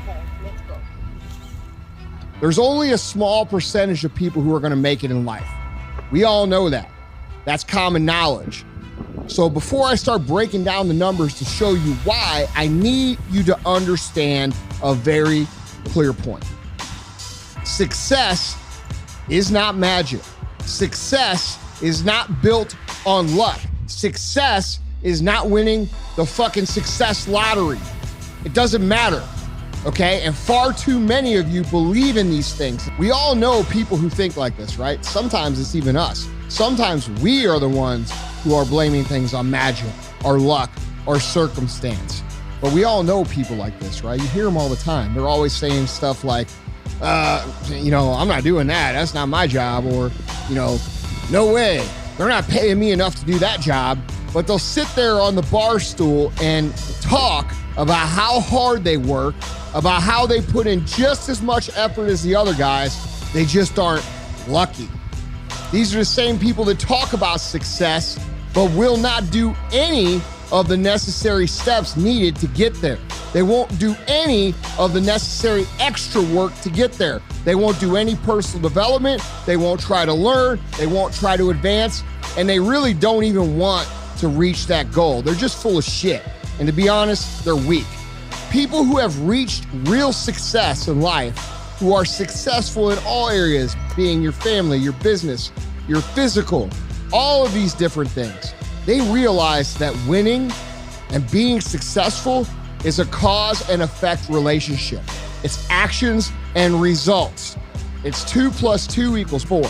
Okay, let's go. There's only a small percentage of people who are going to make it in life. We all know that. That's common knowledge. So before I start breaking down the numbers to show you why, I need you to understand a very clear point. Success is not magic. Success is not built on luck. Success is not winning the fucking success lottery. It doesn't matter, okay? And far too many of you believe in these things. We all know people who think like this, right? Sometimes it's even us. Sometimes we are the ones who are blaming things on magic or luck or circumstance. But we all know people like this, right? You hear them all the time. They're always saying stuff like, I'm not doing that. That's not my job. Or, no way. They're not paying me enough to do that job. But they'll sit there on the bar stool and talk about how hard they work, about how they put in just as much effort as the other guys. They just aren't lucky. These are the same people that talk about success, but will not do any of the necessary steps needed to get there. They won't do any of the necessary extra work to get there. They won't do any personal development. They won't try to learn. They won't try to advance. And they really don't even want to reach that goal. They're just full of shit. And to be honest, they're weak. People who have reached real success in life, who are successful in all areas, being your family, your business, your physical, all of these different things, they realize that winning and being successful is a cause and effect relationship. It's actions and results. It's 2 + 2 = 4.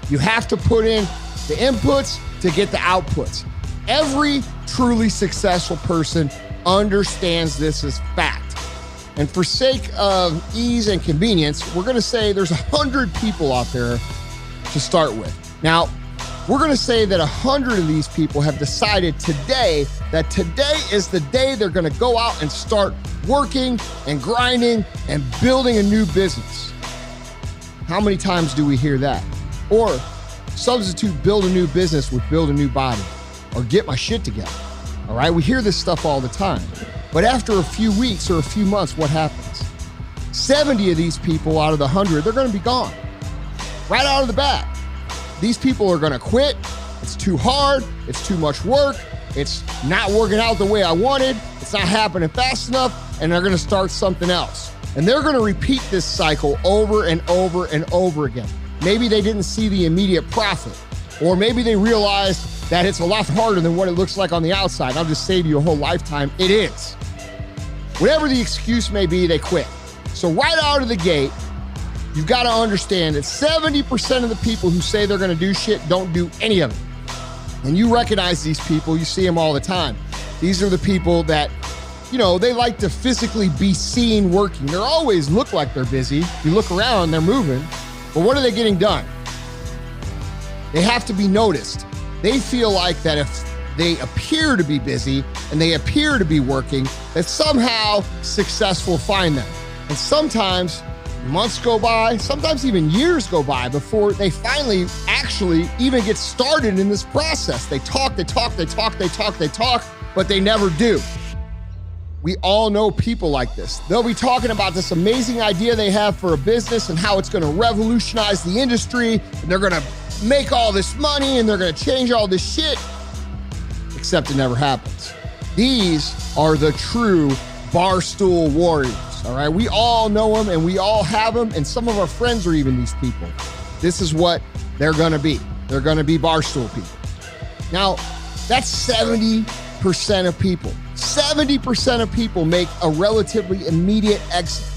You have to put in the inputs to get the outputs. Every truly successful person understands this as fact. And for sake of ease and convenience, we're gonna say there's 100 people out there to start with. Now, we're gonna say that 100 of these people have decided today that today is the day they're gonna go out and start working and grinding and building a new business. How many times do we hear that? Or substitute build a new business with build a new body or get my shit together. All right, we hear this stuff all the time. But after a few weeks or a few months, what happens? 70 of these people out of the 100, they're gonna be gone. Right out of the bat. These people are gonna quit. It's too hard, it's too much work, it's not working out the way I wanted, it's not happening fast enough, and they're gonna start something else. And they're gonna repeat this cycle over and over and over again. Maybe they didn't see the immediate profit, or maybe they realized that it's a lot harder than what it looks like on the outside. I'll just save you a whole lifetime. It is. Whatever the excuse may be, they quit. So right out of the gate, you've got to understand that 70% of the people who say they're going to do shit don't do any of it. And you recognize these people, you see them all the time. These are the people that, they like to physically be seen working. They always look like they're busy. You look around, they're moving. But what are they getting done? They have to be noticed. They feel like that if they appear to be busy and they appear to be working, that somehow success will find them. And sometimes months go by, sometimes even years go by before they finally actually even get started in this process. They talk, but they never do. We all know people like this. They'll be talking about this amazing idea they have for a business and how it's gonna revolutionize the industry, and they're gonna make all this money and they're gonna change all this shit, except it never happens. These are the true barstool warriors, all right? We all know them and we all have them, and some of our friends are even these people. This is what they're gonna be. They're gonna be barstool people. Now, that's 70% of people. 70% of people make a relatively immediate exit,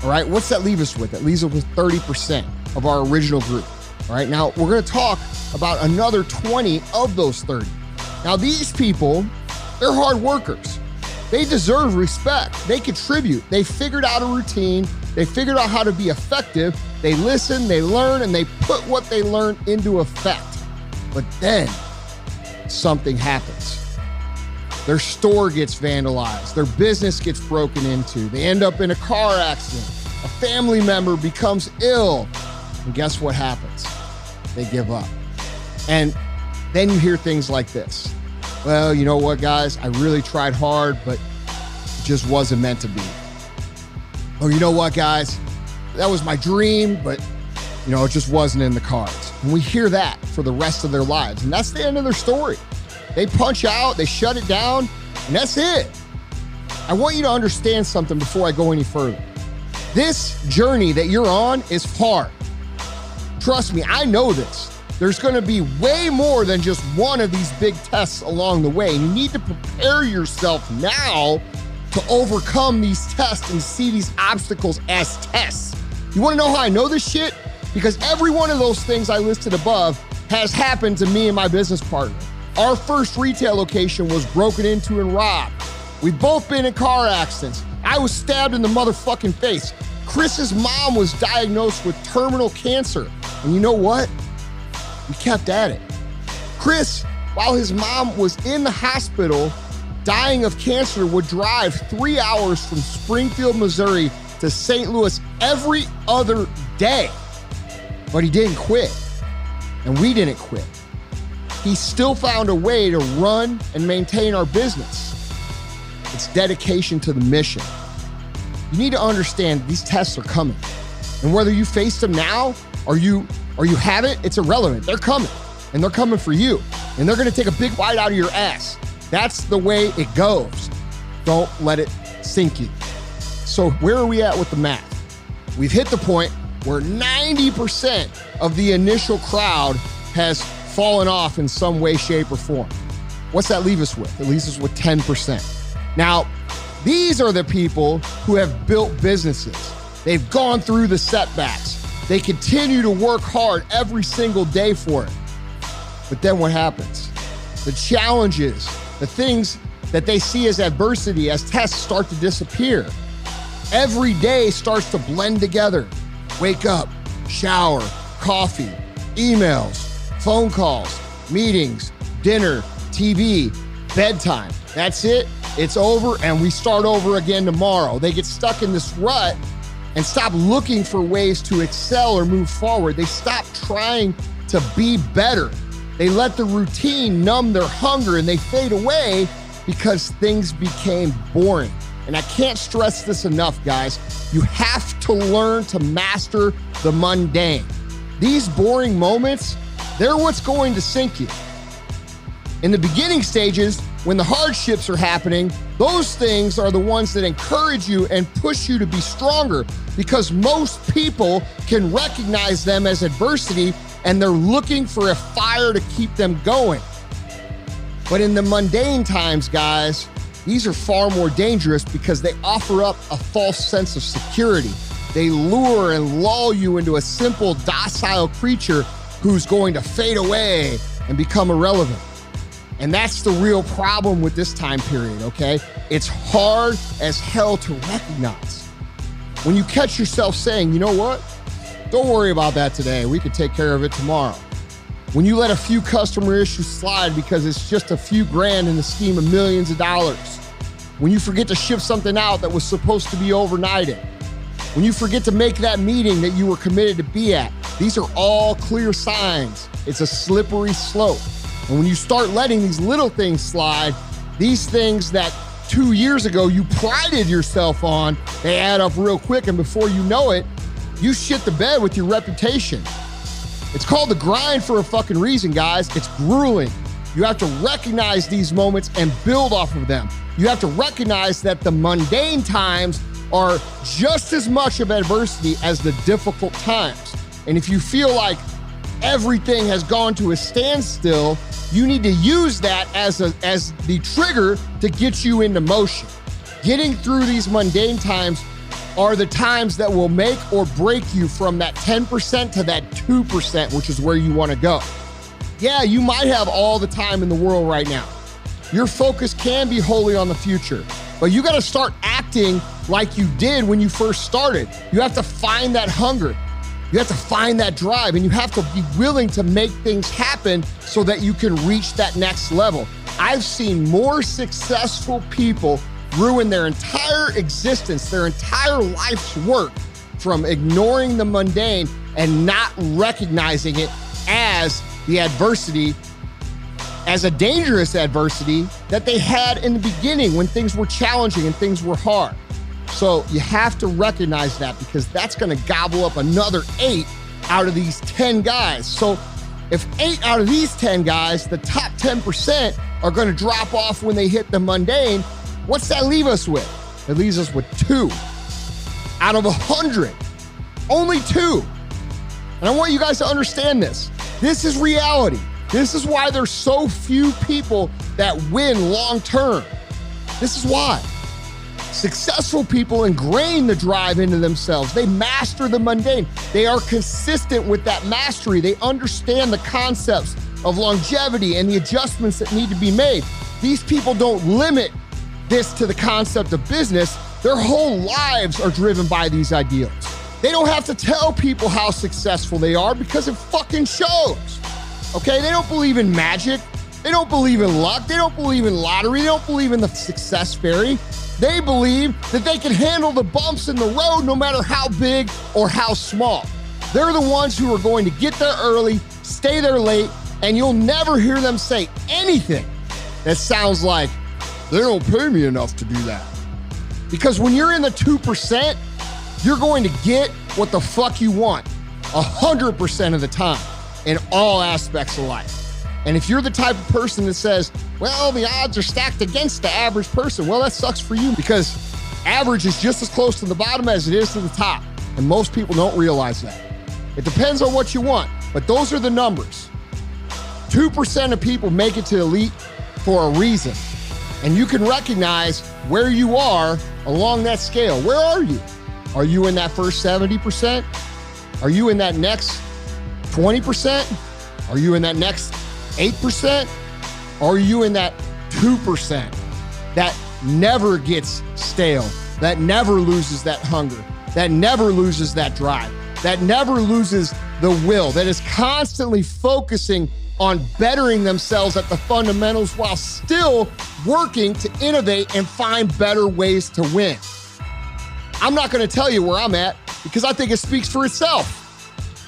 all right? What's that leave us with? That leaves us with 30% of our original group. All right, now we're gonna talk about another 20 of those 30. Now these people, they're hard workers. They deserve respect. They contribute. They figured out a routine. They figured out how to be effective. They listen, they learn, and they put what they learned into effect. But then something happens. Their store gets vandalized. Their business gets broken into. They end up in a car accident. A family member becomes ill. And guess what happens? They give up. And then you hear things like this. Well, you know what, guys? I really tried hard, but it just wasn't meant to be. oh, you know what, guys? That was my dream, but it just wasn't in the cards. And we hear that for the rest of their lives. And that's the end of their story. They punch out, they shut it down, and that's it. I want you to understand something before I go any further. This journey that you're on is hard. Trust me, I know this. There's going to be way more than just one of these big tests along the way. And you need to prepare yourself now to overcome these tests and see these obstacles as tests. You want to know how I know this shit? Because every one of those things I listed above has happened to me and my business partner. Our first retail location was broken into and robbed. We've both been in car accidents. I was stabbed in the motherfucking face. Chris's mom was diagnosed with terminal cancer. And you know what? We kept at it. Chris, while his mom was in the hospital dying of cancer, would drive 3 hours from Springfield, Missouri to St. Louis every other day. But he didn't quit. And we didn't quit. He still found a way to run and maintain our business. It's dedication to the mission. You need to understand these tests are coming. And whether you face them now or you haven't, it's irrelevant. They're coming. And they're coming for you. And they're going to take a big bite out of your ass. That's the way it goes. Don't let it sink you. So where are we at with the math? We've hit the point where 90% of the initial crowd has fallen off in some way, shape, or form. What's that leave us with? It leaves us with 10%. Now, these are the people who have built businesses. They've gone through the setbacks. They continue to work hard every single day for it. But then what happens? The challenges, the things that they see as adversity, as tests start to disappear. Every day starts to blend together. Wake up, shower, coffee, emails, phone calls, meetings, dinner, TV, bedtime. That's it. It's over, and we start over again tomorrow. They get stuck in this rut and stop looking for ways to excel or move forward. They stop trying to be better. They let the routine numb their hunger, and they fade away because things became boring. And I can't stress this enough, guys. You have to learn to master the mundane. These boring moments, they're what's going to sink you. In the beginning stages, when the hardships are happening, those things are the ones that encourage you and push you to be stronger, because most people can recognize them as adversity and they're looking for a fire to keep them going. But in the mundane times, guys, these are far more dangerous because they offer up a false sense of security. They lure and lull you into a simple, docile creature who's going to fade away and become irrelevant. And that's the real problem with this time period, okay? It's hard as hell to recognize. When you catch yourself saying, you know what? Don't worry about that today. We could take care of it tomorrow. When you let a few customer issues slide because it's just a few grand in the scheme of millions of dollars. When you forget to ship something out that was supposed to be overnighted. When you forget to make that meeting that you were committed to be at. These are all clear signs. It's a slippery slope. And when you start letting these little things slide, these things that 2 years ago you prided yourself on, they add up real quick, and before you know it, you shit the bed with your reputation. It's called the grind for a fucking reason, guys. It's grueling. You have to recognize these moments and build off of them. You have to recognize that the mundane times are just as much of adversity as the difficult times. And if you feel like everything has gone to a standstill, you need to use that as the trigger to get you into motion. Getting through these mundane times are the times that will make or break you from that 10% to that 2%, which is where you want to go. Yeah, you might have all the time in the world right now. Your focus can be wholly on the future, but you got to start acting like you did when you first started. You have to find that hunger. You have to find that drive, and you have to be willing to make things happen so that you can reach that next level. I've seen more successful people ruin their entire existence, their entire life's work from ignoring the mundane and not recognizing it as the adversity, as a dangerous adversity that they had in the beginning when things were challenging and things were hard. So you have to recognize that, because that's going to gobble up another 8 out of these 10 guys. So if 8 out of these 10 guys, the top 10%, are going to drop off when they hit the mundane, what's that leave us with? It leaves us with 2 out of 100. Only 2. And I want you guys to understand this. This is reality. This is why there's so few people that win long term. This is why. Successful people ingrain the drive into themselves. They master the mundane. They are consistent with that mastery. They understand the concepts of longevity and the adjustments that need to be made. These people don't limit this to the concept of business. Their whole lives are driven by these ideals. They don't have to tell people how successful they are, because it fucking shows. Okay, they don't believe in magic. They don't believe in luck. They don't believe in lottery. They don't believe in the success fairy. They believe that they can handle the bumps in the road no matter how big or how small. They're the ones who are going to get there early, stay there late, and you'll never hear them say anything that sounds like, they don't pay me enough to do that. Because when you're in the 2%, you're going to get what the fuck you want 100% of the time in all aspects of life. And if you're the type of person that says, well, the odds are stacked against the average person, well, that sucks for you, because average is just as close to the bottom as it is to the top. And most people don't realize that. It depends on what you want, but those are the numbers. 2% of people make it to elite for a reason. And you can recognize where you are along that scale. Where are you? Are you in that first 70%? Are you in that next 20%? Are you in that next 8%? Or are you in that 2% that never gets stale, that never loses that hunger, that never loses that drive, that never loses the will, that is constantly focusing on bettering themselves at the fundamentals while still working to innovate and find better ways to win? I'm not going to tell you where I'm at, because I think it speaks for itself.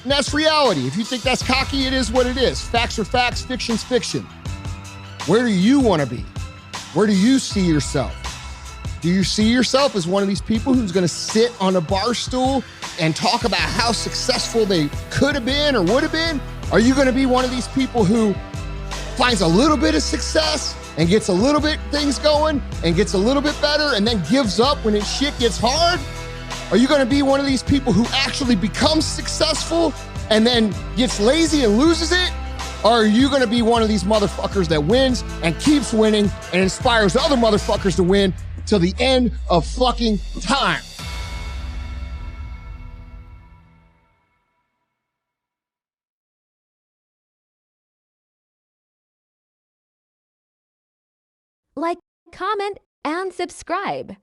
And that's reality. If you think that's cocky, it is what it is. Facts are facts, fiction's fiction. Where do you want to be? Where do you see yourself? Do you see yourself as one of these people who's going to sit on a bar stool and talk about how successful they could have been or would have been? Are you going to be one of these people who finds a little bit of success and gets a little bit things going and gets a little bit better and then gives up when its shit gets hard? Are you going to be one of these people who actually becomes successful and then gets lazy and loses it? Or are you going to be one of these motherfuckers that wins and keeps winning and inspires other motherfuckers to win till the end of fucking time? Like, comment, and subscribe.